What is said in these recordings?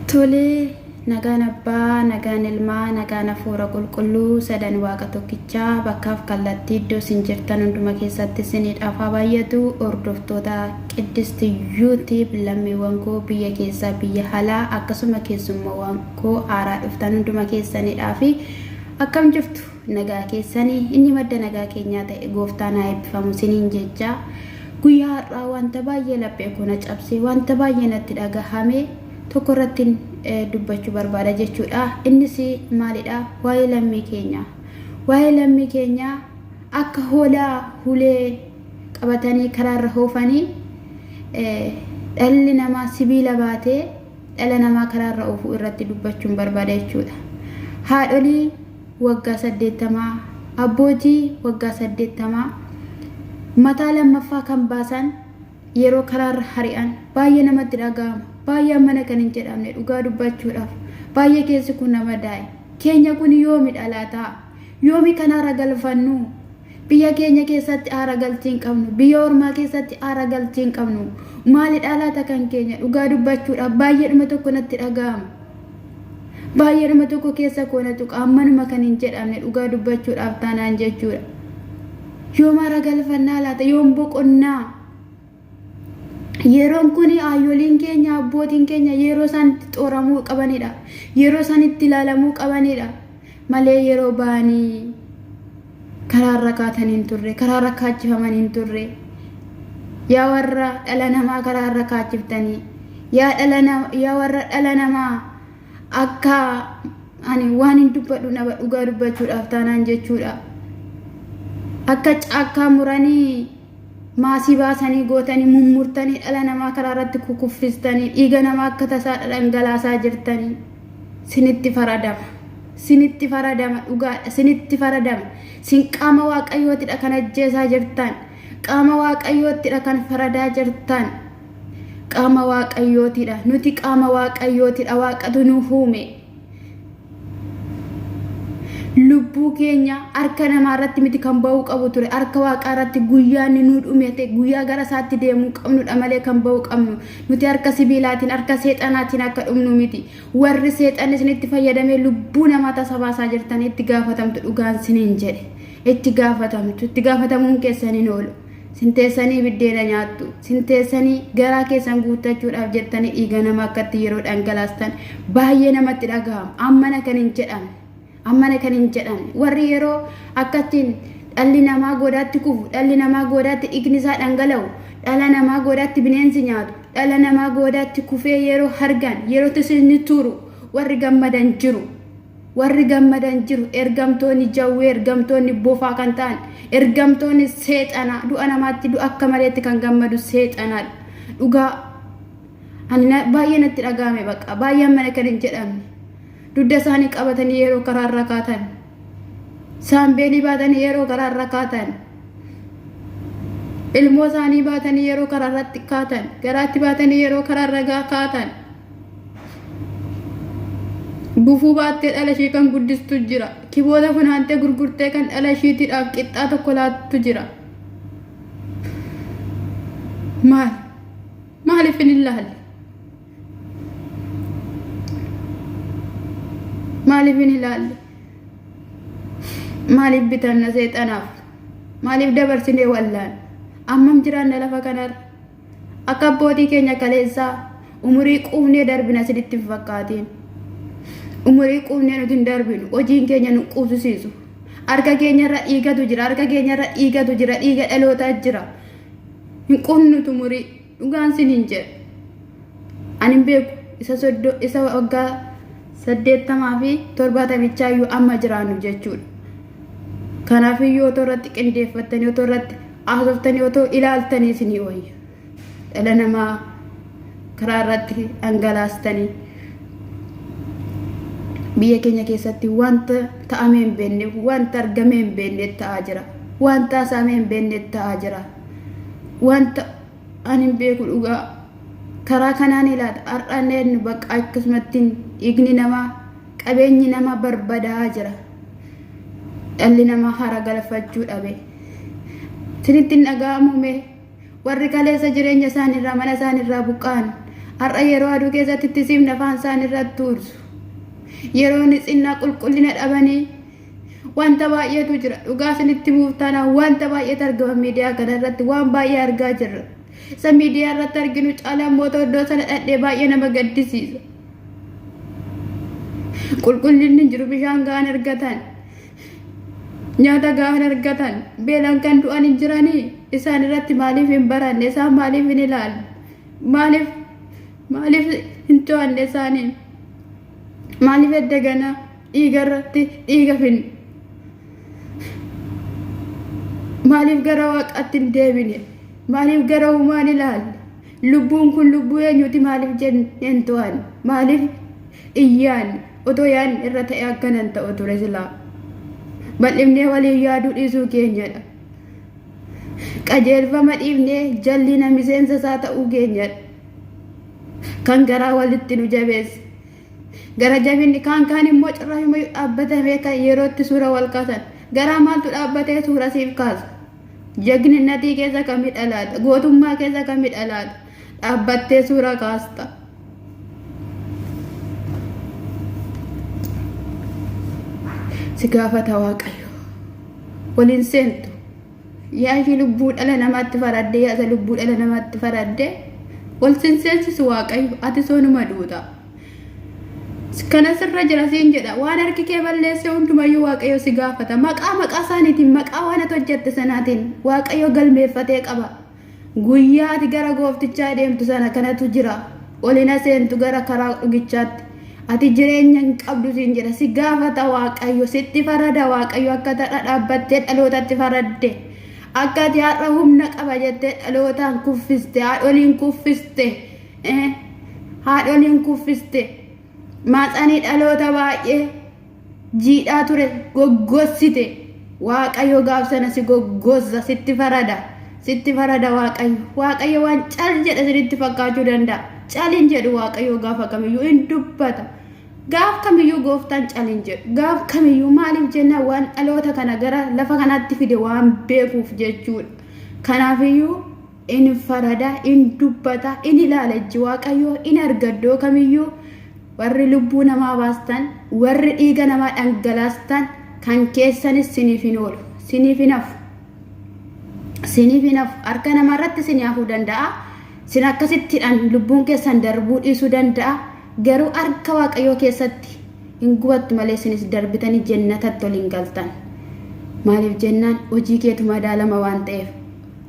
Tole nagaan abbaa, nagaan ilmaa, nagaan hafuura qulqulluu sadan waaqa tokkichaa bakkaaf kallattii iddoo isin jirtan hunduma keessatti isiniidhaaf haa baay'atu. Hordoftoota Qiddistii YouTube lammiiwwan koo biyya keessaa biyya alaa akkasuma keessummaawwan koo haaraa dhuftan hunduma keessaniidhaaf akkam jirtu nagaa keessanii inni madda nagaa keenyaa ta'e gooftaan haa eebbifamu isiniin jecha guyyaa har'aa wanta baay'ee laphee kuna cabsee wanta baay'ee natti dhagahame tokko irratti dubbachuu barbaada jechuudha. Innis maalidha? Waa'ee lammii keenya. Waa'ee lammii keenya akka hoolaa hulee qabatanii karaarra oofanii dhalli namaa sibiila baatee dhala namaa karaarra oofuu irratti dubbachuun barbaada jechuudha. Haadholii waggaa 80, abbootii waggaa 80 mataa lammaffaa kan baasan yeroo karaarra hari'an baay'ee namatti dhagahama. Baay'ee mana kan hin jedhamne dhugaa dubbachuudhaaf baay'ee keessi kun nama daa'e keenya kun yoomi dhalataa yoomi kanaara galfannu biyya keenya keessatti aara galtiin qabnu biyya ormaa keessatti aara galtiin qabnu maali dhalaata kan keenya dhugaa dubbachuudhaaf baay'ee dhuma tokko natti dhagahama baay'ee dhuma tokko keessa koonatu qaammanuma kan hin jedhamne dhugaa dubbachuudhaaf taanaan jechuudha. Yoom aara galfannaa laata yoom boqonnaa yeroon kun ayyoliin keenya abbootiin keenya yeroo isaan xooramuu qabanidha yeroo isaan itti ilaalamuu qabanidha malee yeroo baanii karaarra kaatan hin turre karaarra kaachifaman hin turre. Yaa warra dhala namaa karaarra kaachiftanii yaa warra dhala namaa akka ani waan hin dubbadhu nama dhugaa dubbachuudhaaf taanaan jechuudha. Akka caakkaa muranii maasii baasanii gootanii mummurtanii dhala namaa karaa irratti kukuffistanii dhiiga namaa akka tasaa dhangalaasaa jirtanii sinitti faradama dhugaadha sinitti faradama sin qaama waaqayyootidha kan ajjeesaa jirtan qaama waaqayyootidha kan faradaa jirtan qaama waaqayyootidha nuti qaama waaqayyootidha waaqatu nu uume. Lubbuu keenya harka namaa irratti miti kan ba'uu qabu ture harka waaqaa irratti guyyaan nu dhumete guyyaa gara isaatti deemuu qabnudha malee kan ba'uu qabnu nuti harka sibiilaatiin harka seexanaatiin akka dhumnu miti. Warri seexan isinitti fayyadamee lubbuu namaa tasabaasaa jirtan itti gaafatamtu dhugaan siniin jedhe itti gaafatamuun keessaniin oolu sinteessanii biddeena nyaattu sinteessanii garaa keessan guuttachuudhaaf jettanii dhiiga namaa akkatti yeroo dhangalaastan baay'ee namatti dhagahama. Ammana kan hin jedhamne warri yeroo akkattiin dhalli namaa godaatti kufu dhalli namaa godaatti dhiigni isaa dhangala'u dhala namaa godaatti bineensi nyaatu dhala namaa godaatti kufee yeroo hargan yeroo tisinni turu warri gammadan jiru ergamtoonni jawwee ergamtoonni bofaa kan ta'an ergamtoonni seexanaa du'a namaatti du'a akka maleetti kan gammadu seexanaadha. Dhugaa ani baay'ee natti dhagahame baqa baay'ee ammana kan hin jedhamne. Dudda isaanii qabatanii yeroo karaarra kaatan saambeelii baatanii yeroo karaarra kaatan ilmoo isaanii baatanii yeroo karaarratti kaatan garaatti baatanii yeroo karaarra kaatan gufuu baattee dhala ishee kan guddistu jira kiboota funaantee gurgurtee kan dhala isheetiidhaaf qixxaa tokko laattu jira. Maaliif hin ilaalle? Maaliif hin ilaalle? Maaliif bitanna seexanaaf? Maaliif dabarsinee wallaan? Ammam jiraanna lafa kanarra? Akka abbootii keenya kaleessaa umurii quufnee darbina siditti fakkaatiin. Umurii quufnee nuti hin darbinu hojiin keenya nu quufsiisu. Harka keenyarra dhiigatu jira dhiiga dhalootaa jira. Hin quufnutu umurii dhugaan siniin jedhe. Ani hin beeku isa waggaa 80 fi 70 iyyuu amma jiraannu jechuudha. Kanaaf iyyuu otoo irratti qindeeffattanii otoo irratti haasoftanii otoo ilaaltanii isinii wayya. Dhala namaa karaa irratti dhangalaastanii biyya keenya keessatti wanta ta'amee hin beekne wanta argamee hin beekne ta'aa jira. Wanta asaamee hin beekne ta'aa jira. Wanta ani hin beeku dhugaa karaa kanaan ilaala har'aan bakka akkasumatti dhiigni namaa qabeenyi namaa barbadaa jira. Dhalli namaa hara galfachuu dhabe sinitti hin dhaga'amume warri kaleessa jireenya isaaniirraa mana isaaniirraa buqqaan har'a yeroo aduu keessatti tisiifna afaan isaan irratti ursu yeroo nitsinna qulqullina dhabanii wanta baay'eetu jira dhugaa isinitti muuftaana wanta baay'eetu argama miidiyaa kana irratti waan baay'ee argaa jirra isa miidiyaa irratti arginu caalaan moota iddoo sana dhadhee baay'ee nama gaddisiisa qulqullinni jiru bishaan gahaan argatan nyaata gahaan argatan beelaan kan du'an hin jiranii isaan irratti maaliif hin baranne isaan maaliif hin ilaalle maaliif hin to'anne isaanii maaliif eddagana dhiiga irratti dhiiga finne maaliif gara waaqaatti hin deebine maaliif gara uumaan ilaalle lubbuun kun lubbuu eenyuti maaliif jenneen to'an maaliif iyyaan otoo yaan irra ta'e akkanan ta'u ture silaa bal'ifnee waliin yaaduu dhiisuu keenyadha qajeelfama dhiifnee jallina miseensa isaa ta'uu keenyadha kan garaa walitti nu jabeesse gara jabinni kaan immoo cirraafima dhaabbatamee kan yerootti suura wal kaasan garaa maaltu dhaabbatee suura siif kaasa jagninnatii keessa kamii dhalaata gootummaa keessa kamii dhalaata dhaabbattee suura kaasta si gaafata waaqayyo waliin seentu yaashi lubbuu dhala namaatti faradde yaasa lubbuu dhala namaatti faradde wal seensisu waaqayyo ati soonuma duuta kana sirra jira siin jedha waan harki kee balleesse hundumayyuu waaqayyo si gaafata maqaa isaaniitiin maqaa waan ati hojjette sanaatiin waaqayyo galmeeffatee qaba guyyaa ati gara gooftichaa deemtu sana kanatu jira olina seentu gara karaa dhugichaatti ati jireenya hin qabdu siin jedha si gaafata waaqayyo sitti farada waaqayyo akka dhaabbattee dhalootatti faradde akka ati har'a humna qaba jettee dhalootaan kuffiste haadholiin kuffiste maaxanii dhaloota baay'ee jiidhaa ture goggossite waaqayyo gaaf sana si goggossa sitti farada waaqayyo waan cal jedha sinitti fakkaachuu danda'a calin jedhu waaqayyo gaafa kamiyyuu hin dubbata gaaf kamiyyuu gooftaan calin jedhu gaaf kamiyyuu maaliif jenna waan dhaloota kana gara lafa kanatti fide waan beekuuf jechuudha kanaafiyyuu in farada in dubbata in ilaalajji waaqayyo in argaddoo kamiyyuu warri lubbuu namaa baastan warri dhiiga namaa dhangalaastan kan keessanis siniif hin oolu siniif hin hafu harka namarratti siniifuu danda'a sin akkasittidhaan lubbuun keessan darbuu dhiisuu danda'a garuu harka waaqayyoo keessatti hin gubattu malee sinis darbitanii jannatatti waliin galtan maaliif jennaan hojii keetu madaalama waan ta'eef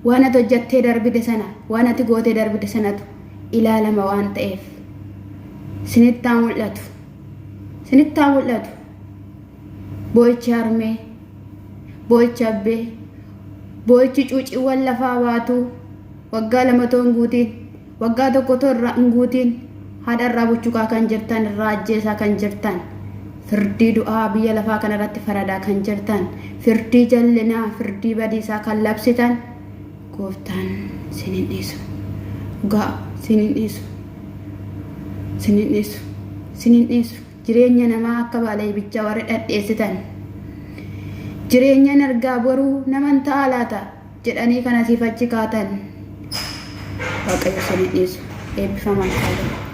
waan ati hojjattee darbite sana waan ati gootee darbite sanatu ilaalama waan ta'eef sinittaa mul'atu boo'ichi harmee boo'ichi abbee boo'ichi cuuciiwwan lafaa baatu waggaa 2 nguutiin waggaa 1 nguutiin haadharraa buchukaa kan jirtan irraa ajjeesaa kan jirtan firdii du'aa biyya lafaa kanarratti faradaa kan jirtan firdii jallinaa firdii badiisaa kan labsitan gooftaan sinin dhiisu jireenya namaa akka baalee bichaa warri dhadheessitan jireenya nargaa boruu naman ta'a laata jedhanii kana siif achi kaatan waaqayyo sinin dhiisu eebbifamaa ta'aa